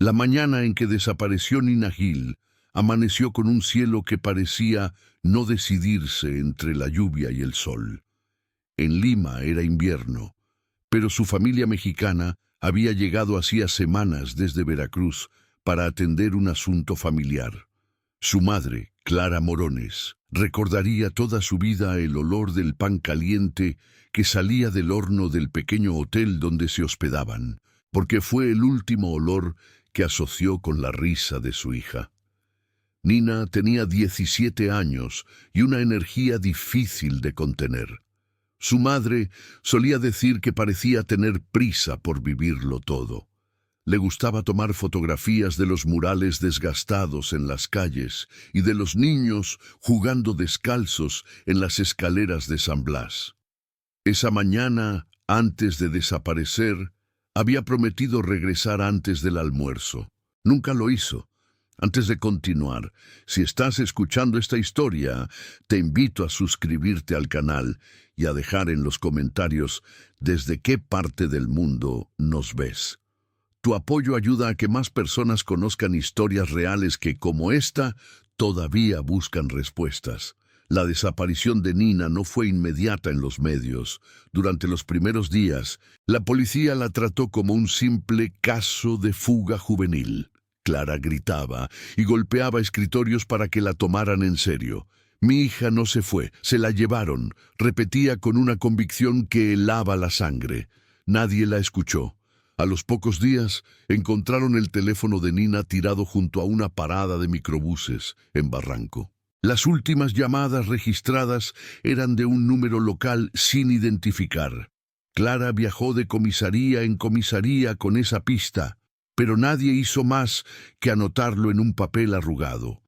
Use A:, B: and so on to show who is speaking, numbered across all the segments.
A: La mañana en que desapareció Nina Gil, amaneció con un cielo que parecía no decidirse entre la lluvia y el sol. En Lima era invierno, pero su familia mexicana había llegado hacía semanas desde Veracruz para atender un asunto familiar. Su madre, Clara Morones, recordaría toda su vida el olor del pan caliente que salía del horno del pequeño hotel donde se hospedaban, porque fue el último olor que asoció con la risa de su hija. Nina tenía 17 años y una energía difícil de contener. Su madre solía decir que parecía tener prisa por vivirlo todo. Le gustaba tomar fotografías de los murales desgastados en las calles y de los niños jugando descalzos en las escaleras de San Blas. Esa mañana, antes de desaparecer, había prometido regresar antes del almuerzo. Nunca lo hizo. Antes de continuar, si estás escuchando esta historia, te invito a suscribirte al canal y a dejar en los comentarios desde qué parte del mundo nos ves. Tu apoyo ayuda a que más personas conozcan historias reales que, como esta, todavía buscan respuestas. La desaparición de Nina no fue inmediata en los medios. Durante los primeros días, la policía la trató como un simple caso de fuga juvenil. Clara gritaba y golpeaba escritorios para que la tomaran en serio. Mi hija no se fue, se la llevaron, repetía con una convicción que helaba la sangre. Nadie la escuchó. A los pocos días, encontraron el teléfono de Nina tirado junto a una parada de microbuses en Barranco. Las últimas llamadas registradas eran de un número local sin identificar. Clara viajó de comisaría en comisaría con esa pista, pero nadie hizo más que anotarlo en un papel arrugado.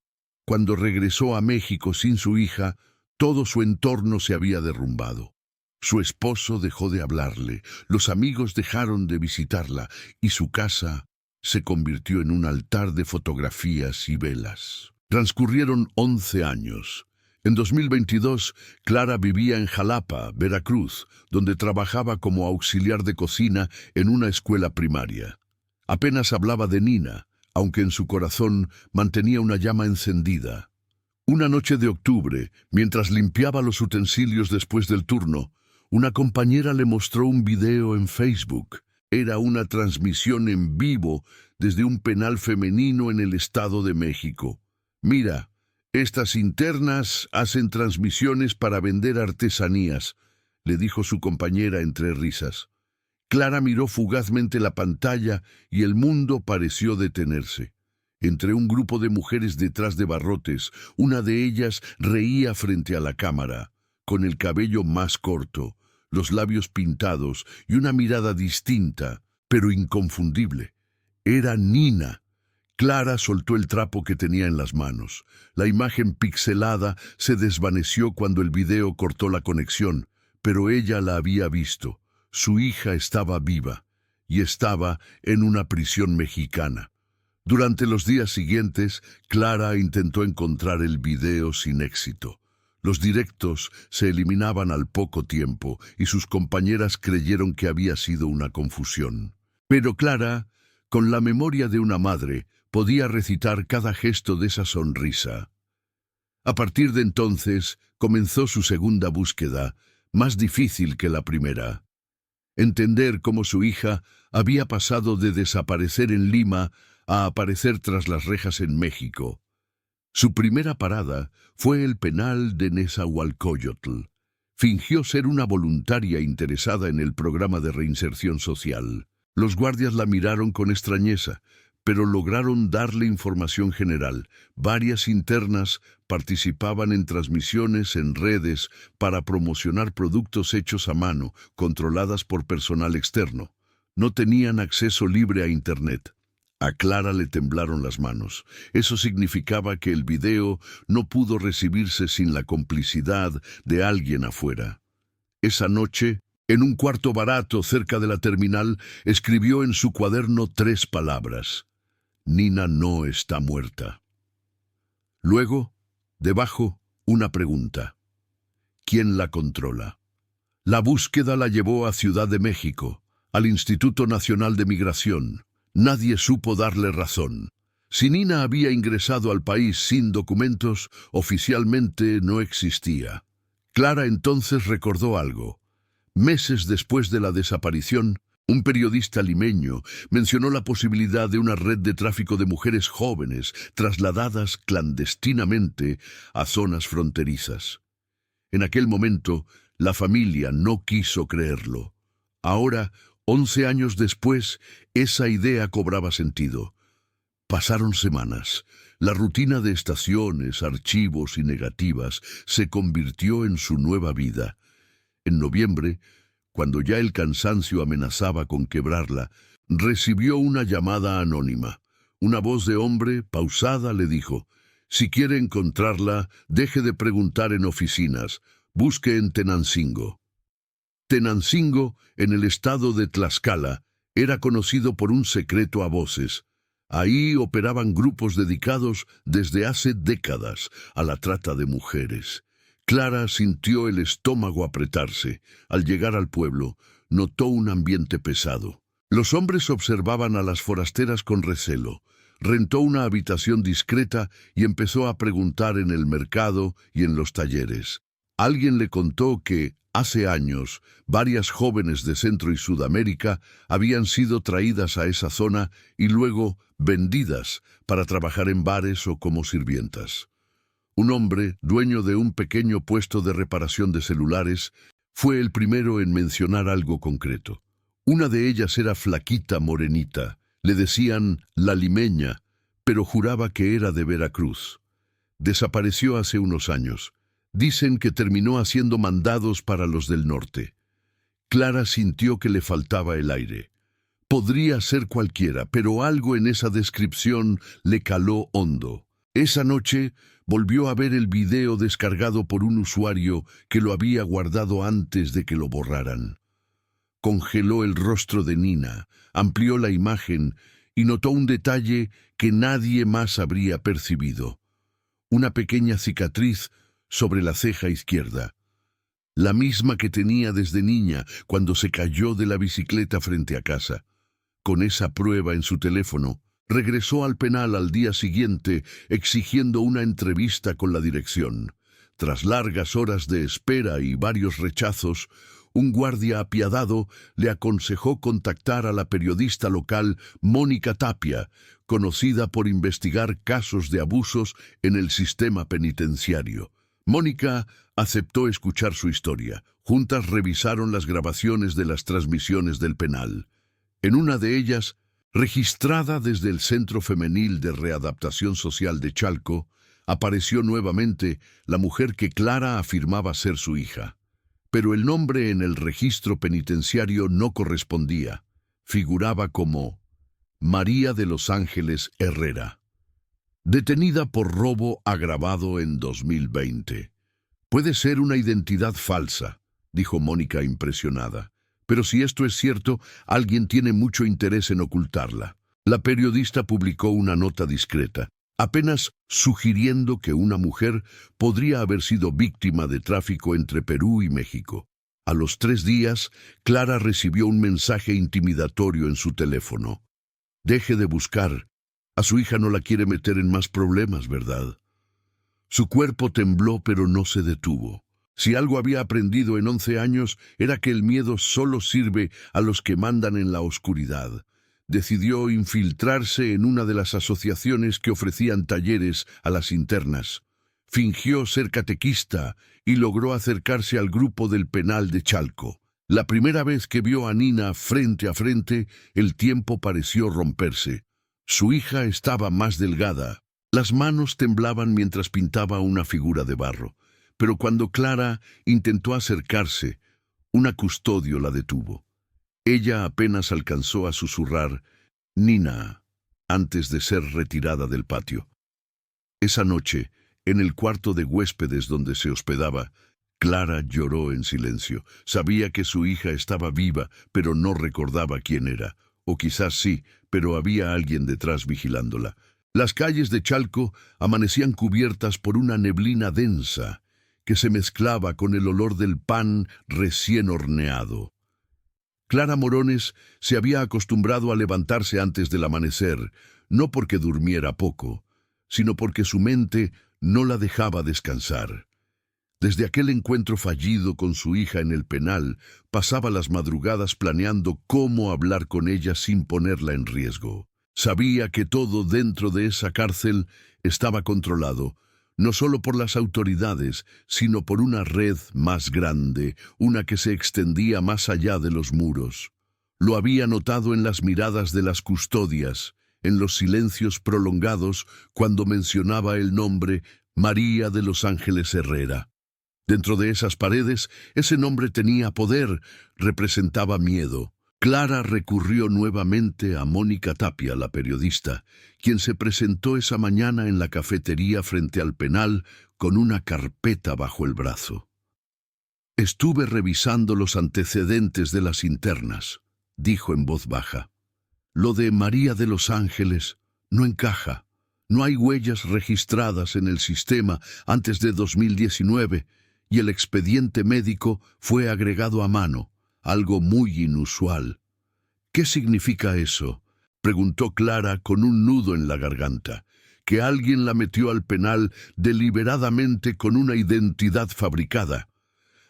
A: Cuando regresó a México sin su hija, todo su entorno se había derrumbado. Su esposo dejó de hablarle, los amigos dejaron de visitarla y su casa se convirtió en un altar de fotografías y velas. Transcurrieron 11 años. En 2022, Clara vivía en Jalapa, Veracruz, donde trabajaba como auxiliar de cocina en una escuela primaria. Apenas hablaba de Nina, aunque en su corazón mantenía una llama encendida. Una noche de octubre, mientras limpiaba los utensilios después del turno, una compañera le mostró un video en Facebook. Era una transmisión en vivo desde un penal femenino en el Estado de México. Mira, estas internas hacen transmisiones para vender artesanías, le dijo su compañera entre risas. Clara miró fugazmente la pantalla y el mundo pareció detenerse. Entre un grupo de mujeres detrás de barrotes, una de ellas reía frente a la cámara, con el cabello más corto, los labios pintados y una mirada distinta, pero inconfundible. Era Nina. Clara soltó el trapo que tenía en las manos. La imagen pixelada se desvaneció cuando el video cortó la conexión, pero ella la había visto. Su hija estaba viva y estaba en una prisión mexicana. Durante los días siguientes, Clara intentó encontrar el video sin éxito. Los directos se eliminaban al poco tiempo y sus compañeras creyeron que había sido una confusión. Pero Clara, con la memoria de una madre, podía recitar cada gesto de esa sonrisa. A partir de entonces, comenzó su segunda búsqueda, más difícil que la primera. Entender cómo su hija había pasado de desaparecer en Lima a aparecer tras las rejas en México. Su primera parada fue el penal de Nezahualcóyotl. Fingió ser una voluntaria interesada en el programa de reinserción social. Los guardias la miraron con extrañeza, pero lograron darle información general. Varias internas participaban en transmisiones en redes para promocionar productos hechos a mano, controladas por personal externo. No tenían acceso libre a Internet. A Clara le temblaron las manos. Eso significaba que el video no pudo recibirse sin la complicidad de alguien afuera. Esa noche, en un cuarto barato cerca de la terminal, escribió en su cuaderno 3 palabras. Nina no está muerta. Luego, debajo, una pregunta. ¿Quién la controla? La búsqueda la llevó a Ciudad de México, al Instituto Nacional de Migración. Nadie supo darle razón. Si Nina había ingresado al país sin documentos, oficialmente no existía. Clara entonces recordó algo. Meses después de la desaparición, un periodista limeño mencionó la posibilidad de una red de tráfico de mujeres jóvenes trasladadas clandestinamente a zonas fronterizas. En aquel momento, la familia no quiso creerlo. Ahora, 11 años después, esa idea cobraba sentido. Pasaron semanas. La rutina de estaciones, archivos y negativas se convirtió en su nueva vida. En noviembre, cuando ya el cansancio amenazaba con quebrarla, recibió una llamada anónima. Una voz de hombre, pausada, le dijo: «Si quiere encontrarla, deje de preguntar en oficinas. Busque en Tenancingo». Tenancingo, en el estado de Tlaxcala, era conocido por un secreto a voces. Ahí operaban grupos dedicados desde hace décadas a la trata de mujeres. Clara sintió el estómago apretarse. Al llegar al pueblo, notó un ambiente pesado. Los hombres observaban a las forasteras con recelo. Rentó una habitación discreta y empezó a preguntar en el mercado y en los talleres. Alguien le contó que, hace años, varias jóvenes de Centro y Sudamérica habían sido traídas a esa zona y luego vendidas para trabajar en bares o como sirvientas. Un hombre, dueño de un pequeño puesto de reparación de celulares, fue el primero en mencionar algo concreto. Una de ellas era flaquita, morenita. Le decían la limeña, pero juraba que era de Veracruz. Desapareció hace unos años. Dicen que terminó haciendo mandados para los del norte. Clara sintió que le faltaba el aire. Podría ser cualquiera, pero algo en esa descripción le caló hondo. Esa noche volvió a ver el video descargado por un usuario que lo había guardado antes de que lo borraran. Congeló el rostro de Nina, amplió la imagen y notó un detalle que nadie más habría percibido. Una pequeña cicatriz sobre la ceja izquierda, la misma que tenía desde niña cuando se cayó de la bicicleta frente a casa. Con esa prueba en su teléfono, regresó al penal al día siguiente exigiendo una entrevista con la dirección. Tras largas horas de espera y varios rechazos, un guardia apiadado le aconsejó contactar a la periodista local Mónica Tapia, conocida por investigar casos de abusos en el sistema penitenciario. Mónica aceptó escuchar su historia. Juntas revisaron las grabaciones de las transmisiones del penal. En una de ellas, registrada desde el Centro Femenil de Readaptación Social de Chalco, apareció nuevamente la mujer que Clara afirmaba ser su hija. Pero el nombre en el registro penitenciario no correspondía. Figuraba como María de los Ángeles Herrera. Detenida por robo agravado en 2020. Puede ser una identidad falsa, dijo Mónica impresionada. Pero si esto es cierto, alguien tiene mucho interés en ocultarla. La periodista publicó una nota discreta, apenas sugiriendo que una mujer podría haber sido víctima de tráfico entre Perú y México. A los 3 días, Clara recibió un mensaje intimidatorio en su teléfono. Deje de buscar. A su hija no la quiere meter en más problemas, ¿verdad? Su cuerpo tembló, pero no se detuvo. Si algo había aprendido en 11 años, era que el miedo solo sirve a los que mandan en la oscuridad. Decidió infiltrarse en una de las asociaciones que ofrecían talleres a las internas. Fingió ser catequista y logró acercarse al grupo del penal de Chalco. La primera vez que vio a Nina frente a frente, el tiempo pareció romperse. Su hija estaba más delgada. Las manos temblaban mientras pintaba una figura de barro. Pero cuando Clara intentó acercarse, una custodio la detuvo. Ella apenas alcanzó a susurrar «Nina», antes de ser retirada del patio. Esa noche, en el cuarto de huéspedes donde se hospedaba, Clara lloró en silencio. Sabía que su hija estaba viva, pero no recordaba quién era. O quizás sí, pero había alguien detrás vigilándola. Las calles de Chalco amanecían cubiertas por una neblina densa que se mezclaba con el olor del pan recién horneado. Clara Morones se había acostumbrado a levantarse antes del amanecer, no porque durmiera poco, sino porque su mente no la dejaba descansar. Desde aquel encuentro fallido con su hija en el penal, pasaba las madrugadas planeando cómo hablar con ella sin ponerla en riesgo. Sabía que todo dentro de esa cárcel estaba controlado, no solo por las autoridades, sino por una red más grande, una que se extendía más allá de los muros. Lo había notado en las miradas de las custodias, en los silencios prolongados cuando mencionaba el nombre María de los Ángeles Herrera. Dentro de esas paredes, ese nombre tenía poder, representaba miedo. Clara recurrió nuevamente a Mónica Tapia, la periodista, quien se presentó esa mañana en la cafetería frente al penal con una carpeta bajo el brazo. «Estuve revisando los antecedentes de las internas», dijo en voz baja. «Lo de María de los Ángeles no encaja. No hay huellas registradas en el sistema antes de 2019 y el expediente médico fue agregado a mano. Algo muy inusual». «¿Qué significa eso?», preguntó Clara con un nudo en la garganta. «¿Que alguien la metió al penal deliberadamente con una identidad fabricada?»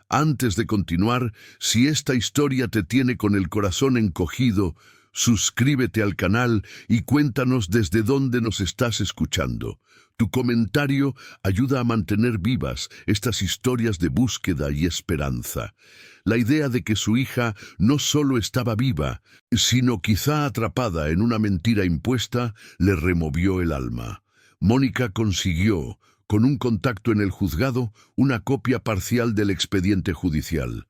A: Antes de continuar, si esta historia te tiene con el corazón encogido, suscríbete al canal y cuéntanos desde dónde nos estás escuchando. Tu comentario ayuda a mantener vivas estas historias de búsqueda y esperanza. La idea de que su hija no solo estaba viva, sino quizá atrapada en una mentira impuesta, le removió el alma. Mónica consiguió, con un contacto en el juzgado, una copia parcial del expediente judicial.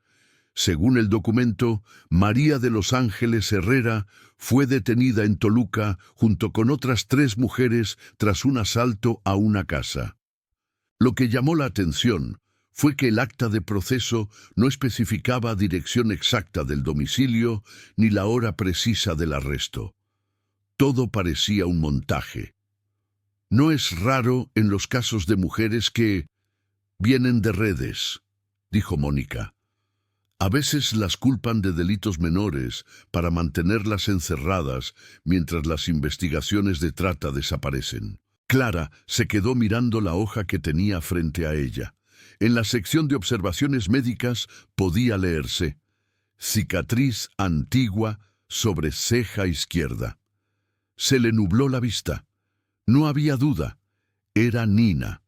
A: Según el documento, María de los Ángeles Herrera fue detenida en Toluca junto con otras 3 mujeres tras un asalto a una casa. Lo que llamó la atención fue que el acta de proceso no especificaba dirección exacta del domicilio ni la hora precisa del arresto. Todo parecía un montaje. «No es raro en los casos de mujeres que vienen de redes», dijo Mónica. «A veces las culpan de delitos menores para mantenerlas encerradas mientras las investigaciones de trata desaparecen». Clara se quedó mirando la hoja que tenía frente a ella. En la sección de observaciones médicas podía leerse: «Cicatriz antigua sobre ceja izquierda». Se le nubló la vista. No había duda. Era Nina.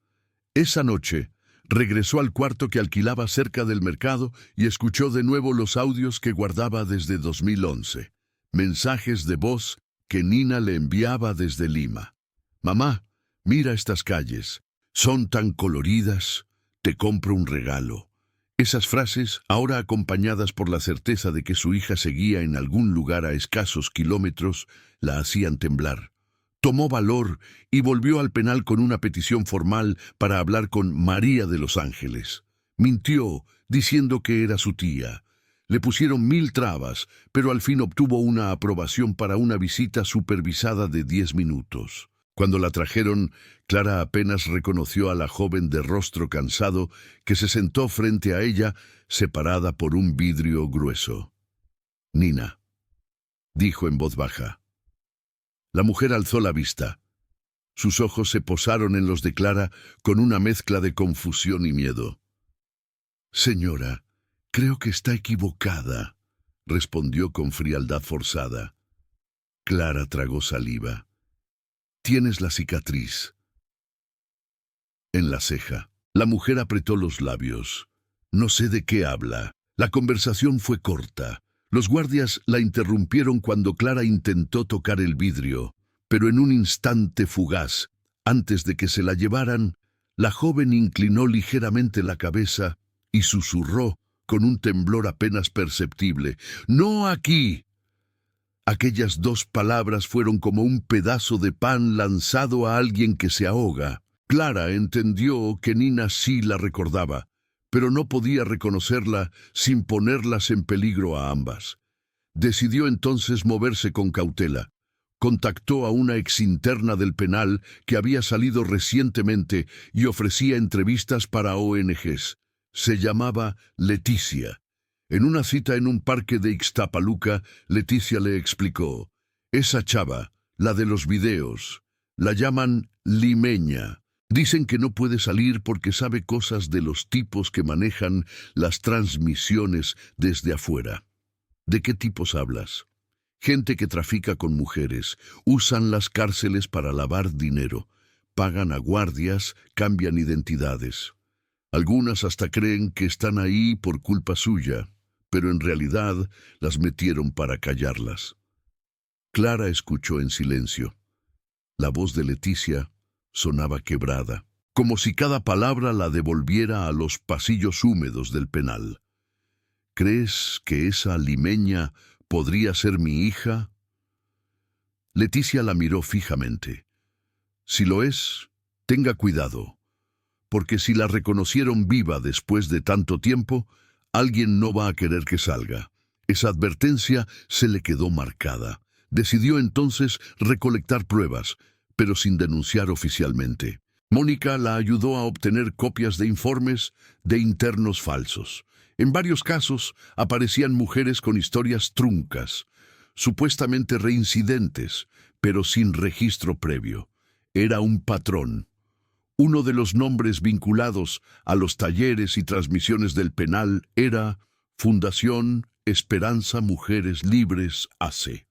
A: Esa noche regresó al cuarto que alquilaba cerca del mercado y escuchó de nuevo los audios que guardaba desde 2011. Mensajes de voz que Nina le enviaba desde Lima. «Mamá, mira estas calles. Son tan coloridas. Te compro un regalo». Esas frases, ahora acompañadas por la certeza de que su hija seguía en algún lugar a escasos kilómetros, la hacían temblar. Tomó valor y volvió al penal con una petición formal para hablar con María de los Ángeles. Mintió, diciendo que era su tía. Le pusieron 1000 trabas, pero al fin obtuvo una aprobación para una visita supervisada de 10 minutos. Cuando la trajeron, Clara apenas reconoció a la joven de rostro cansado que se sentó frente a ella, separada por un vidrio grueso. «Nina», dijo en voz baja. La mujer alzó la vista. Sus ojos se posaron en los de Clara con una mezcla de confusión y miedo. «Señora, creo que está equivocada», respondió con frialdad forzada. Clara tragó saliva. «Tienes la cicatriz en la ceja». La mujer apretó los labios. «No sé de qué habla». La conversación fue corta. Los guardias la interrumpieron cuando Clara intentó tocar el vidrio, pero en un instante fugaz, antes de que se la llevaran, la joven inclinó ligeramente la cabeza y susurró con un temblor apenas perceptible: «¡No aquí!». Aquellas 2 palabras fueron como un pedazo de pan lanzado a alguien que se ahoga. Clara entendió que Nina sí la recordaba, pero no podía reconocerla sin ponerlas en peligro a ambas. Decidió entonces moverse con cautela. Contactó a una exinterna del penal que había salido recientemente y ofrecía entrevistas para ONGs. Se llamaba Leticia. En una cita en un parque de Ixtapaluca, Leticia le explicó: esa chava, la de los videos, la llaman limeña. Dicen que no puede salir porque sabe cosas de los tipos que manejan las transmisiones desde afuera. ¿De qué tipos hablas? Gente que trafica con mujeres, usan las cárceles para lavar dinero, pagan a guardias, cambian identidades. Algunas hasta creen que están ahí por culpa suya, pero en realidad las metieron para callarlas. Clara escuchó en silencio. La voz de Leticia sonaba quebrada, como si cada palabra la devolviera a los pasillos húmedos del penal. ¿Crees que esa limeña podría ser mi hija? Leticia la miró fijamente. Si lo es, tenga cuidado, porque si la reconocieron viva después de tanto tiempo, alguien no va a querer que salga. Esa advertencia se le quedó marcada. Decidió entonces recolectar pruebas, pero sin denunciar oficialmente. Mónica la ayudó a obtener copias de informes de internos falsos. En varios casos aparecían mujeres con historias truncas, supuestamente reincidentes, pero sin registro previo. Era un patrón. Uno de los nombres vinculados a los talleres y transmisiones del penal era Fundación Esperanza Mujeres Libres AC.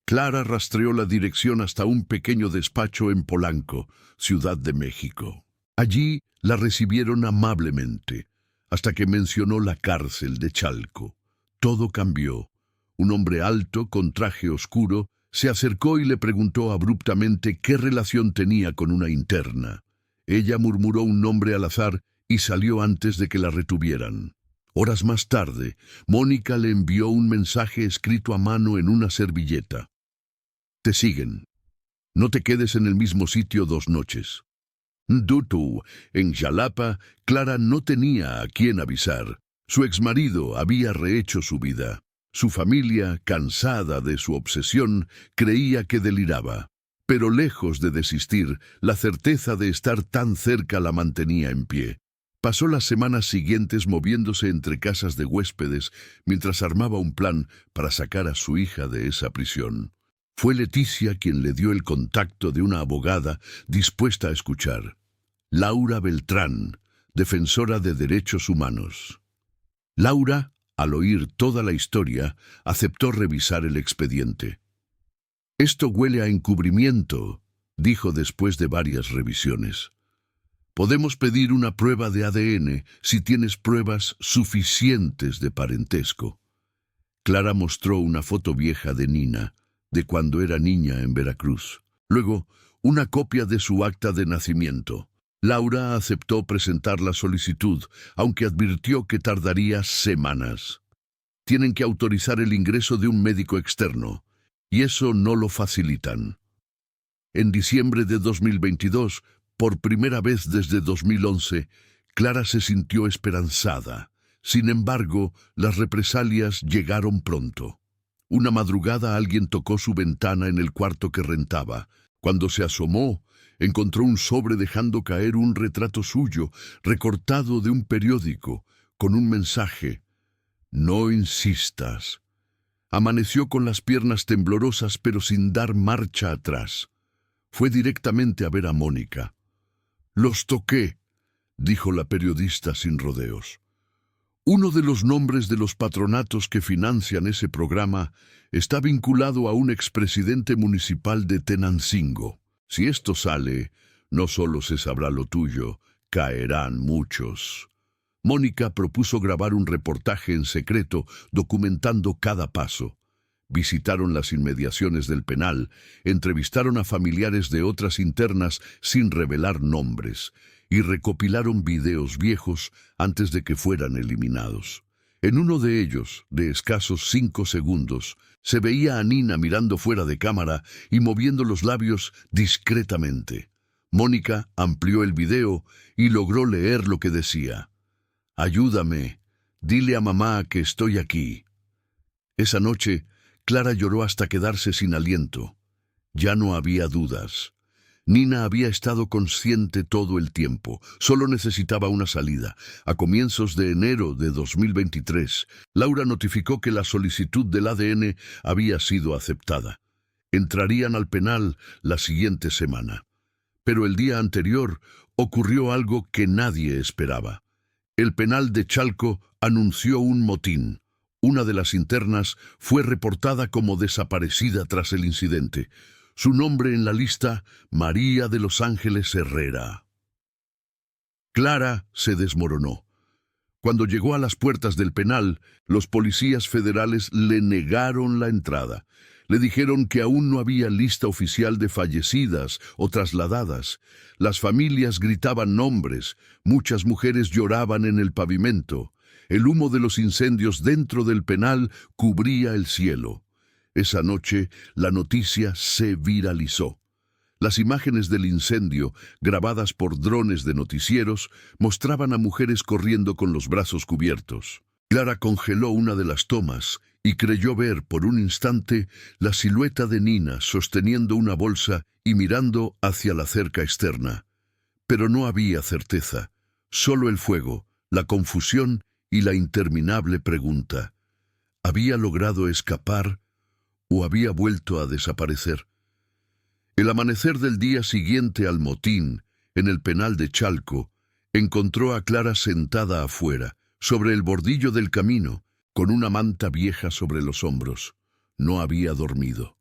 A: Clara rastreó la dirección hasta un pequeño despacho en Polanco, Ciudad de México. Allí la recibieron amablemente, hasta que mencionó la cárcel de Chalco. Todo cambió. Un hombre alto, con traje oscuro, se acercó y le preguntó abruptamente qué relación tenía con una interna. Ella murmuró un nombre al azar y salió antes de que la retuvieran. Horas más tarde, Mónica le envió un mensaje escrito a mano en una servilleta. Te siguen. No te quedes en el mismo sitio 2 noches. Dutu, en Xalapa, Clara no tenía a quién avisar. Su exmarido había rehecho su vida. Su familia, cansada de su obsesión, creía que deliraba. Pero lejos de desistir, la certeza de estar tan cerca la mantenía en pie. Pasó las semanas siguientes moviéndose entre casas de huéspedes mientras armaba un plan para sacar a su hija de esa prisión. Fue Leticia quien le dio el contacto de una abogada dispuesta a escuchar. Laura Beltrán, defensora de derechos humanos. Laura, al oír toda la historia, aceptó revisar el expediente. Esto huele a encubrimiento, dijo después de varias revisiones. Podemos pedir una prueba de ADN si tienes pruebas suficientes de parentesco. Clara mostró una foto vieja de Nina, de cuando era niña en Veracruz. Luego, una copia de su acta de nacimiento. Laura aceptó presentar la solicitud, aunque advirtió que tardaría semanas. Tienen que autorizar el ingreso de un médico externo, y eso no lo facilitan. En diciembre de 2022, por primera vez desde 2011, Clara se sintió esperanzada. Sin embargo, las represalias llegaron pronto. Una madrugada alguien tocó su ventana en el cuarto que rentaba. Cuando se asomó, encontró un sobre dejando caer un retrato suyo, recortado de un periódico, con un mensaje: «No insistas». Amaneció con las piernas temblorosas pero sin dar marcha atrás. Fue directamente a ver a Mónica. «Los toqué», dijo la periodista sin rodeos. Uno de los nombres de los patronatos que financian ese programa está vinculado a un expresidente municipal de Tenancingo. Si esto sale, no solo se sabrá lo tuyo, caerán muchos. Mónica propuso grabar un reportaje en secreto documentando cada paso. Visitaron las inmediaciones del penal, entrevistaron a familiares de otras internas sin revelar nombres y recopilaron videos viejos antes de que fueran eliminados. En uno de ellos, de escasos 5 segundos, se veía a Nina mirando fuera de cámara y moviendo los labios discretamente. Mónica amplió el video y logró leer lo que decía. «Ayúdame, dile a mamá que estoy aquí». Esa noche, Clara lloró hasta quedarse sin aliento. Ya no había dudas. Nina había estado consciente todo el tiempo, solo necesitaba una salida. A comienzos de enero de 2023, Laura notificó que la solicitud del ADN había sido aceptada. Entrarían al penal la siguiente semana. Pero el día anterior ocurrió algo que nadie esperaba. El penal de Chalco anunció un motín. Una de las internas fue reportada como desaparecida tras el incidente. Su nombre en la lista, María de los Ángeles Herrera. Clara se desmoronó. Cuando llegó a las puertas del penal, los policías federales le negaron la entrada. Le dijeron que aún no había lista oficial de fallecidas o trasladadas. Las familias gritaban nombres, muchas mujeres lloraban en el pavimento. El humo de los incendios dentro del penal cubría el cielo. Esa noche, la noticia se viralizó. Las imágenes del incendio, grabadas por drones de noticieros, mostraban a mujeres corriendo con los brazos cubiertos. Clara congeló una de las tomas y creyó ver por un instante la silueta de Nina sosteniendo una bolsa y mirando hacia la cerca externa. Pero no había certeza, solo el fuego, la confusión y la interminable pregunta. ¿Había logrado escapar o había vuelto a desaparecer? El amanecer del día siguiente al motín, en el penal de Chalco, encontró a Clara sentada afuera, sobre el bordillo del camino, con una manta vieja sobre los hombros. No había dormido.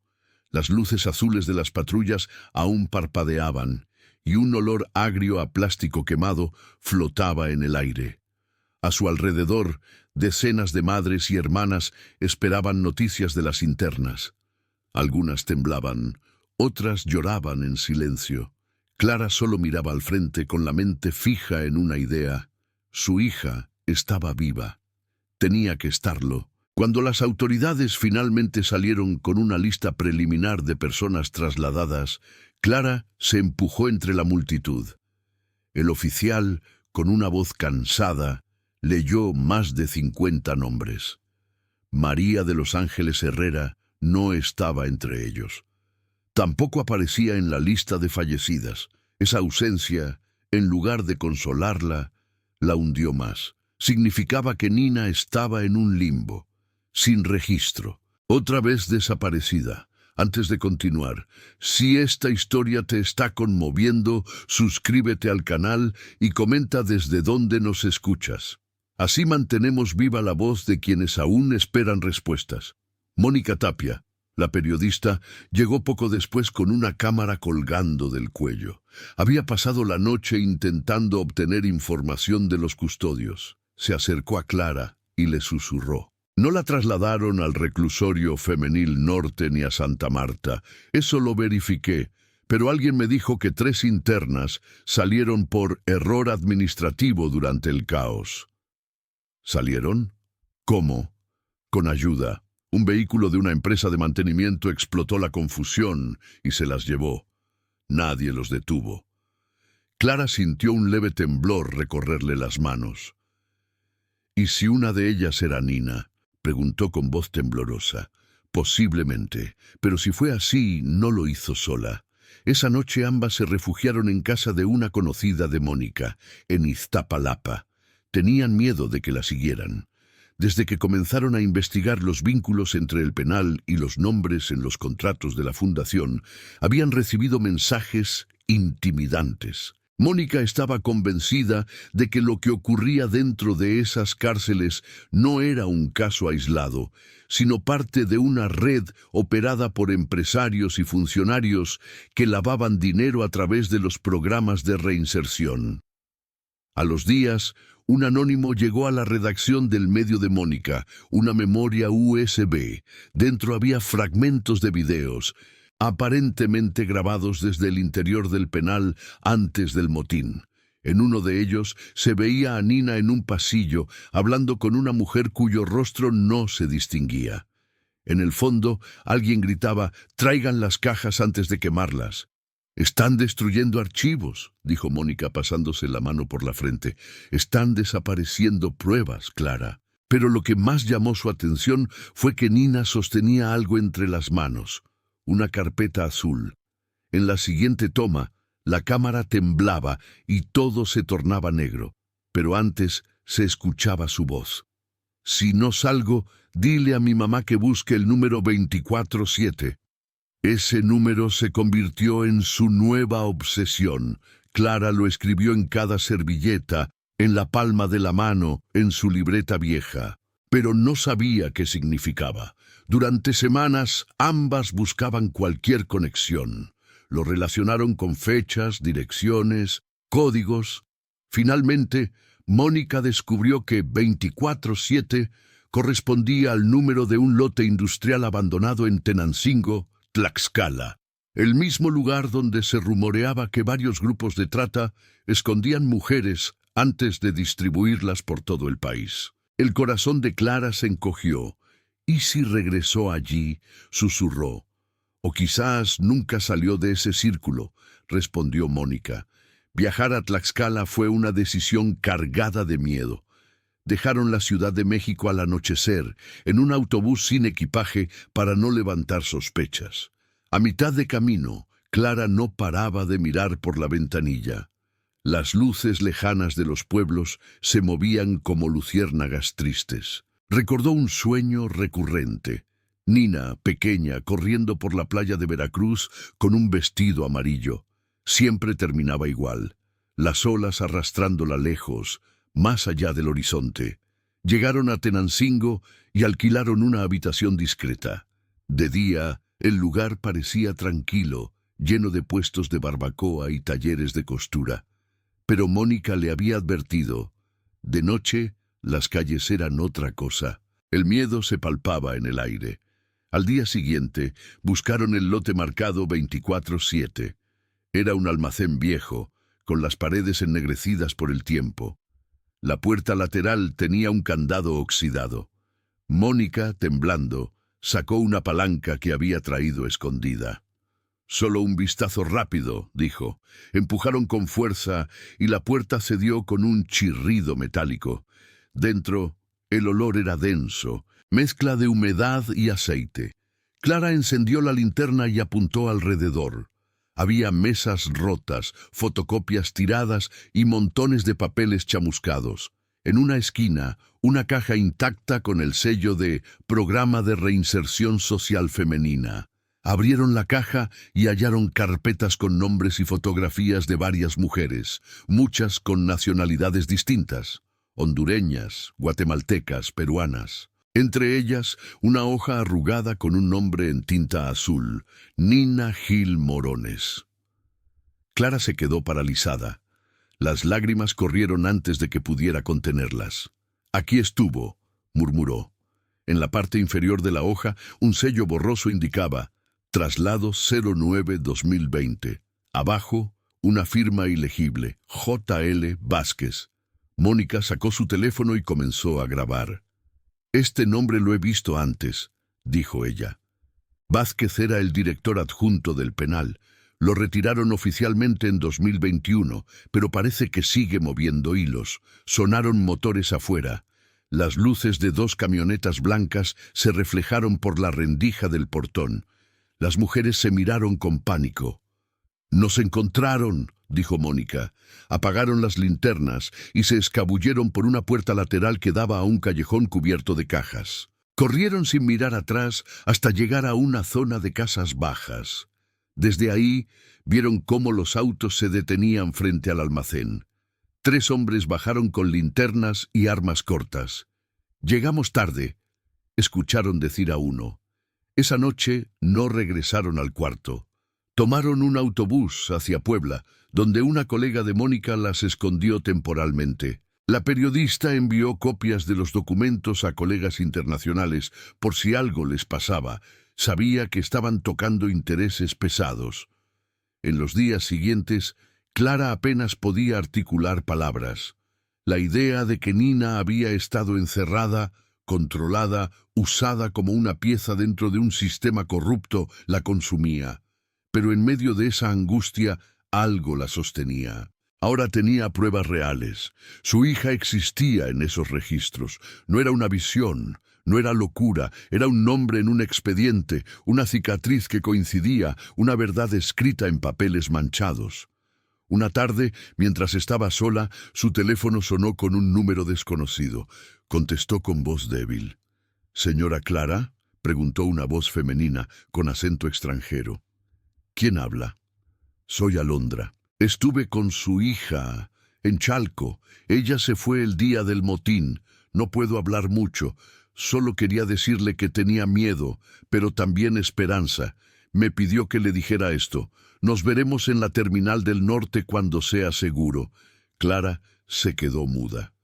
A: Las luces azules de las patrullas aún parpadeaban, y un olor agrio a plástico quemado flotaba en el aire. A su alrededor, decenas de madres y hermanas esperaban noticias de las internas. Algunas temblaban, otras lloraban en silencio. Clara solo miraba al frente con la mente fija en una idea. Su hija estaba viva. Tenía que estarlo. Cuando las autoridades finalmente salieron con una lista preliminar de personas trasladadas, Clara se empujó entre la multitud. El oficial, con una voz cansada, leyó más de 50 nombres. María de los Ángeles Herrera no estaba entre ellos. Tampoco aparecía en la lista de fallecidas. Esa ausencia, en lugar de consolarla, la hundió más. Significaba que Nina estaba en un limbo, sin registro, otra vez desaparecida. Antes de continuar, si esta historia te está conmoviendo, suscríbete al canal y comenta desde dónde nos escuchas. Así mantenemos viva la voz de quienes aún esperan respuestas. Mónica Tapia, la periodista, llegó poco después con una cámara colgando del cuello. Había pasado la noche intentando obtener información de los custodios. Se acercó a Clara y le susurró. No la trasladaron al reclusorio femenil norte ni a Santa Marta. Eso lo verifiqué, pero alguien me dijo que 3 internas salieron por error administrativo durante el caos. ¿Salieron? ¿Cómo? Con ayuda. Un vehículo de una empresa de mantenimiento explotó la confusión y se las llevó. Nadie los detuvo. Clara sintió un leve temblor recorrerle las manos. ¿Y si una de ellas era Nina?, preguntó con voz temblorosa. Posiblemente, pero si fue así, no lo hizo sola. Esa noche ambas se refugiaron en casa de una conocida de Mónica, en Iztapalapa. Tenían miedo de que la siguieran. Desde que comenzaron a investigar los vínculos entre el penal y los nombres en los contratos de la fundación, habían recibido mensajes intimidantes. Mónica estaba convencida de que lo que ocurría dentro de esas cárceles no era un caso aislado, sino parte de una red operada por empresarios y funcionarios que lavaban dinero a través de los programas de reinserción. A los días, un anónimo llegó a la redacción del medio de Mónica, una memoria USB. Dentro había fragmentos de videos, aparentemente grabados desde el interior del penal antes del motín. En uno de ellos se veía a Nina en un pasillo, hablando con una mujer cuyo rostro no se distinguía. En el fondo, alguien gritaba: «Traigan las cajas antes de quemarlas». «Están destruyendo archivos», dijo Mónica pasándose la mano por la frente. «Están desapareciendo pruebas, Clara». Pero lo que más llamó su atención fue que Nina sostenía algo entre las manos. Una carpeta azul. En la siguiente toma, la cámara temblaba y todo se tornaba negro, pero antes se escuchaba su voz. «Si no salgo, dile a mi mamá que busque el número 24-7». Ese número se convirtió en su nueva obsesión. Clara lo escribió en cada servilleta, en la palma de la mano, en su libreta vieja. Pero no sabía qué significaba. Durante semanas ambas buscaban cualquier conexión. Lo relacionaron con fechas, direcciones, códigos. Finalmente, Mónica descubrió que 24-7 correspondía al número de un lote industrial abandonado en Tenancingo, Tlaxcala, el mismo lugar donde se rumoreaba que varios grupos de trata escondían mujeres antes de distribuirlas por todo el país. El corazón de Clara se encogió. ¿Y si regresó allí?, susurró. «O quizás nunca salió de ese círculo», respondió Mónica. Viajar a Tlaxcala fue una decisión cargada de miedo. Dejaron la Ciudad de México al anochecer, en un autobús sin equipaje para no levantar sospechas. A mitad de camino, Clara no paraba de mirar por la ventanilla. Las luces lejanas de los pueblos se movían como luciérnagas tristes. Recordó un sueño recurrente. Nina, pequeña, corriendo por la playa de Veracruz con un vestido amarillo. Siempre terminaba igual, las olas arrastrándola lejos, más allá del horizonte. Llegaron a Tenancingo y alquilaron una habitación discreta. De día, el lugar parecía tranquilo, lleno de puestos de barbacoa y talleres de costura. Pero Mónica le había advertido. De noche, las calles eran otra cosa. El miedo se palpaba en el aire. Al día siguiente, buscaron el lote marcado 24-7. Era un almacén viejo, con las paredes ennegrecidas por el tiempo. La puerta lateral tenía un candado oxidado. Mónica, temblando, sacó una palanca que había traído escondida. «Solo un vistazo rápido», dijo. Empujaron con fuerza y la puerta cedió con un chirrido metálico. Dentro, el olor era denso, mezcla de humedad y aceite. Clara encendió la linterna y apuntó alrededor. Había mesas rotas, fotocopias tiradas y montones de papeles chamuscados. En una esquina, una caja intacta con el sello de Programa de Reinserción Social Femenina. Abrieron la caja y hallaron carpetas con nombres y fotografías de varias mujeres, muchas con nacionalidades distintas, hondureñas, guatemaltecas, peruanas. Entre ellas, una hoja arrugada con un nombre en tinta azul, Nina Gil Morones. Clara se quedó paralizada. Las lágrimas corrieron antes de que pudiera contenerlas. «Aquí estuvo», murmuró. En la parte inferior de la hoja, un sello borroso indicaba «Traslado 09-2020». Abajo, una firma ilegible, J.L. Vázquez. Mónica sacó su teléfono y comenzó a grabar. «Este nombre lo he visto antes», dijo ella. Vázquez era el director adjunto del penal. Lo retiraron oficialmente en 2021, pero parece que sigue moviendo hilos. Sonaron motores afuera. Las luces de 2 camionetas blancas se reflejaron por la rendija del portón. Las mujeres se miraron con pánico. «Nos encontraron», dijo Mónica. Apagaron las linternas y se escabulleron por una puerta lateral que daba a un callejón cubierto de cajas. Corrieron sin mirar atrás hasta llegar a una zona de casas bajas. Desde ahí vieron cómo los autos se detenían frente al almacén. 3 hombres bajaron con linternas y armas cortas. «Llegamos tarde», escucharon decir a uno. Esa noche no regresaron al cuarto. Tomaron un autobús hacia Puebla, donde una colega de Mónica las escondió temporalmente. La periodista envió copias de los documentos a colegas internacionales por si algo les pasaba. Sabía que estaban tocando intereses pesados. En los días siguientes, Clara apenas podía articular palabras. La idea de que Nina había estado encerrada, controlada, usada como una pieza dentro de un sistema corrupto, la consumía. Pero en medio de esa angustia, algo la sostenía. Ahora tenía pruebas reales. Su hija existía en esos registros. No era una visión, No era locura, era un nombre en un expediente, una cicatriz que coincidía, una verdad escrita en papeles manchados. Una tarde, mientras estaba sola, su teléfono sonó con un número desconocido. Contestó con voz débil. «¿Señora Clara?», preguntó una voz femenina con acento extranjero. «¿Quién habla?». «Soy Alondra. Estuve con su hija en Chalco. Ella se fue el día del motín. No puedo hablar mucho. Solo quería decirle que tenía miedo, pero también esperanza. Me pidió que le dijera esto. Nos veremos en la Terminal del Norte cuando sea seguro». Clara se quedó muda.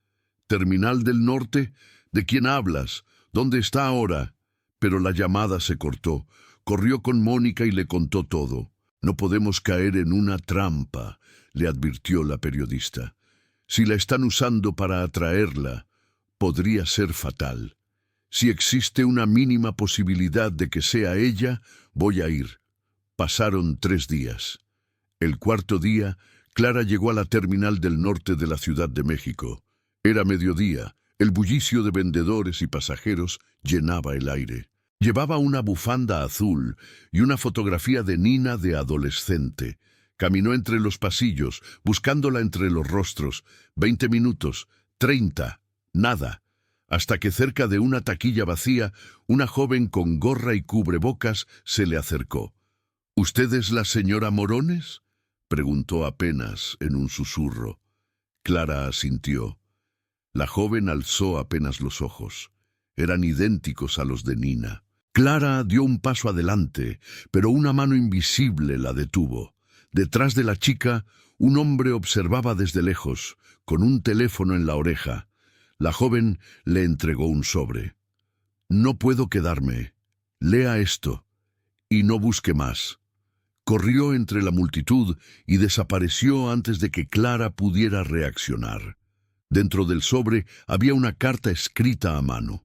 A: «¿Terminal del Norte? ¿De quién hablas? ¿Dónde está ahora?». Pero la llamada se cortó. Corrió con Mónica y le contó todo. «No podemos caer en una trampa», le advirtió la periodista. «Si la están usando para atraerla, podría ser fatal. Si existe una mínima posibilidad de que sea ella, voy a ir». Pasaron 3 días. El cuarto día, Clara llegó a la Terminal del Norte de la Ciudad de México. Era mediodía. El bullicio de vendedores y pasajeros llenaba el aire. Llevaba una bufanda azul y una fotografía de Nina de adolescente. Caminó entre los pasillos, buscándola entre los rostros. 20 minutos, 30, nada. Hasta que cerca de una taquilla vacía, una joven con gorra y cubrebocas se le acercó. «¿Usted es la señora Morones?», preguntó apenas en un susurro. Clara asintió. La joven alzó apenas los ojos. Eran idénticos a los de Nina. Clara dio un paso adelante, pero una mano invisible la detuvo. Detrás de la chica, un hombre observaba desde lejos, con un teléfono en la oreja. La joven le entregó un sobre. «No puedo quedarme. Lea esto. Y no busque más». Corrió entre la multitud y desapareció antes de que Clara pudiera reaccionar. Dentro del sobre había una carta escrita a mano.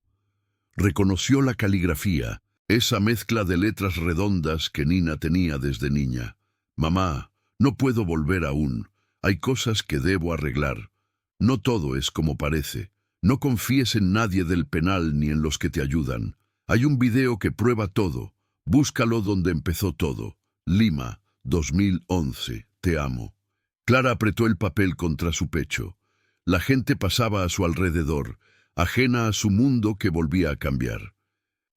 A: Reconoció la caligrafía, esa mezcla de letras redondas que Nina tenía desde niña. «Mamá, no puedo volver aún. Hay cosas que debo arreglar. No todo es como parece. No confíes en nadie del penal ni en los que te ayudan. Hay un video que prueba todo. Búscalo donde empezó todo. Lima, 2011. Te amo». Clara apretó el papel contra su pecho. La gente pasaba a su alrededor, ajena a su mundo que volvía a cambiar.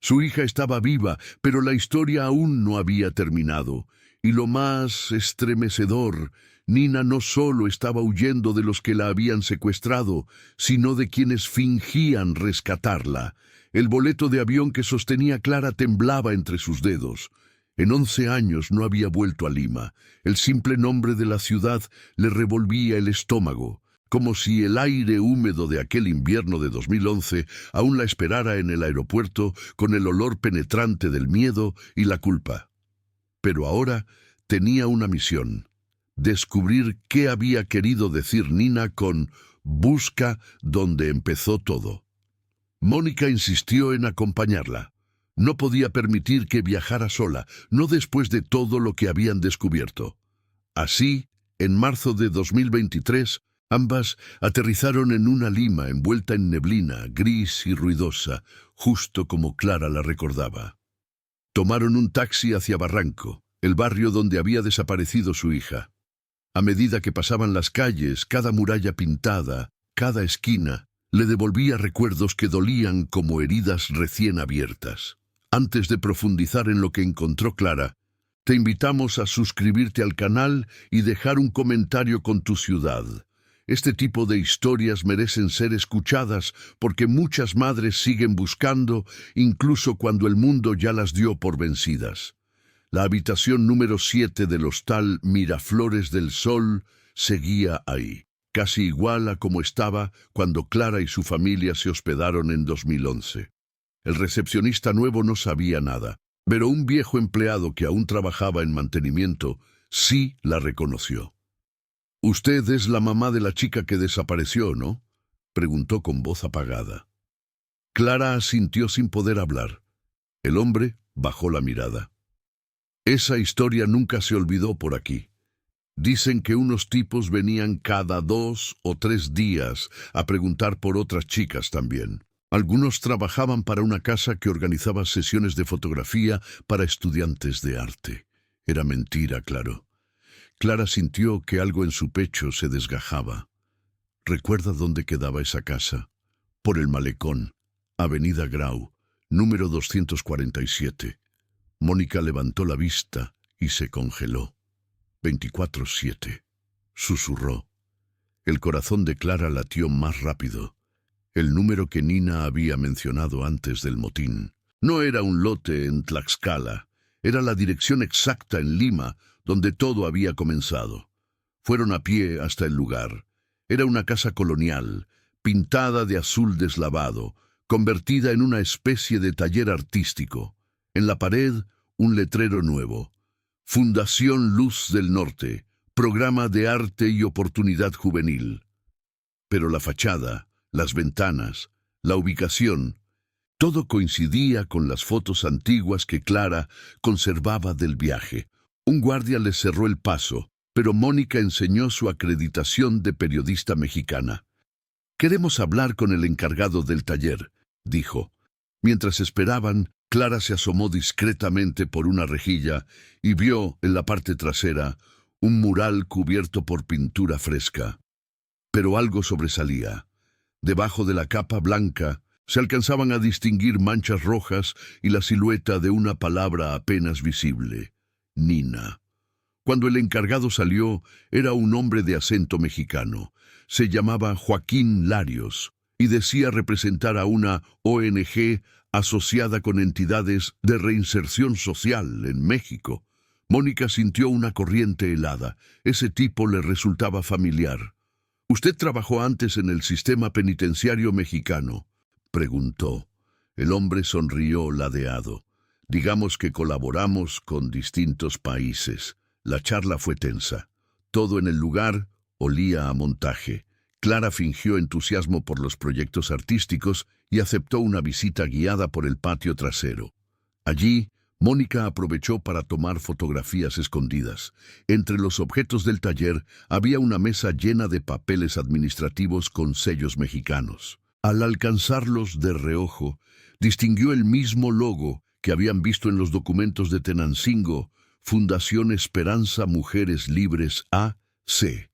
A: Su hija estaba viva, pero la historia aún no había terminado. Y lo más estremecedor, Nina no solo estaba huyendo de los que la habían secuestrado, sino de quienes fingían rescatarla. El boleto de avión que sostenía Clara temblaba entre sus dedos. En 11 años no había vuelto a Lima. El simple nombre de la ciudad le revolvía el estómago, como si el aire húmedo de aquel invierno de 2011 aún la esperara en el aeropuerto con el olor penetrante del miedo y la culpa. Pero ahora tenía una misión: descubrir qué había querido decir Nina con «busca donde empezó todo». Mónica insistió en acompañarla. No podía permitir que viajara sola, no después de todo lo que habían descubierto. Así, en marzo de 2023, ambas aterrizaron en una Lima envuelta en neblina, gris y ruidosa, justo como Clara la recordaba. Tomaron un taxi hacia Barranco, el barrio donde había desaparecido su hija. A medida que pasaban las calles, cada muralla pintada, cada esquina, le devolvía recuerdos que dolían como heridas recién abiertas. Antes de profundizar en lo que encontró Clara, te invitamos a suscribirte al canal y dejar un comentario con tu ciudad. Este tipo de historias merecen ser escuchadas porque muchas madres siguen buscando, incluso cuando el mundo ya las dio por vencidas. La habitación número 7 del hostal Miraflores del Sol seguía ahí, casi igual a como estaba cuando Clara y su familia se hospedaron en 2011. El recepcionista nuevo no sabía nada, pero un viejo empleado que aún trabajaba en mantenimiento sí la reconoció. «Usted es la mamá de la chica que desapareció, ¿no?», preguntó con voz apagada. Clara asintió sin poder hablar. El hombre bajó la mirada. «Esa historia nunca se olvidó por aquí. Dicen que unos tipos venían cada 2 o 3 días a preguntar por otras chicas también. Algunos trabajaban para una casa que organizaba sesiones de fotografía para estudiantes de arte. Era mentira, claro. Clara sintió que algo en su pecho se desgajaba. ¿Recuerda dónde quedaba esa casa? Por el malecón, Avenida Grau, número 247. Mónica levantó la vista y se congeló. 24/7. Susurró. El corazón de Clara latió más rápido. El número que Nina había mencionado antes del motín. No era un lote en Tlaxcala, era la dirección exacta en Lima, donde todo había comenzado. Fueron a pie hasta el lugar. Era una casa colonial, pintada de azul deslavado, convertida en una especie de taller artístico. En la pared, un letrero nuevo. Fundación Luz del Norte, Programa de Arte y Oportunidad Juvenil. Pero la fachada, las ventanas, la ubicación, todo coincidía con las fotos antiguas que Clara conservaba del viaje. Un guardia le cerró el paso, pero Mónica enseñó su acreditación de periodista mexicana. «Queremos hablar con el encargado del taller», dijo. Mientras esperaban, Clara se asomó discretamente por una rejilla y vio, en la parte trasera, un mural cubierto por pintura fresca. Pero algo sobresalía. Debajo de la capa blanca se alcanzaban a distinguir manchas rojas y la silueta de una palabra apenas visible: Nina. Cuando el encargado salió, era un hombre de acento mexicano. Se llamaba Joaquín Larios y decía representar a una ONG asociada con entidades de reinserción social en México. Mónica sintió una corriente helada. Ese tipo le resultaba familiar. «¿Usted trabajó antes en el sistema penitenciario mexicano?», preguntó. El hombre sonrió ladeado. «Digamos que colaboramos con distintos países». La charla fue tensa. Todo en el lugar olía a montaje. Clara fingió entusiasmo por los proyectos artísticos y aceptó una visita guiada por el patio trasero. Allí, Mónica aprovechó para tomar fotografías escondidas. Entre los objetos del taller había una mesa llena de papeles administrativos con sellos mexicanos. Al alcanzarlos de reojo, distinguió el mismo logo que habían visto en los documentos de Tenancingo: Fundación Esperanza Mujeres Libres A.C.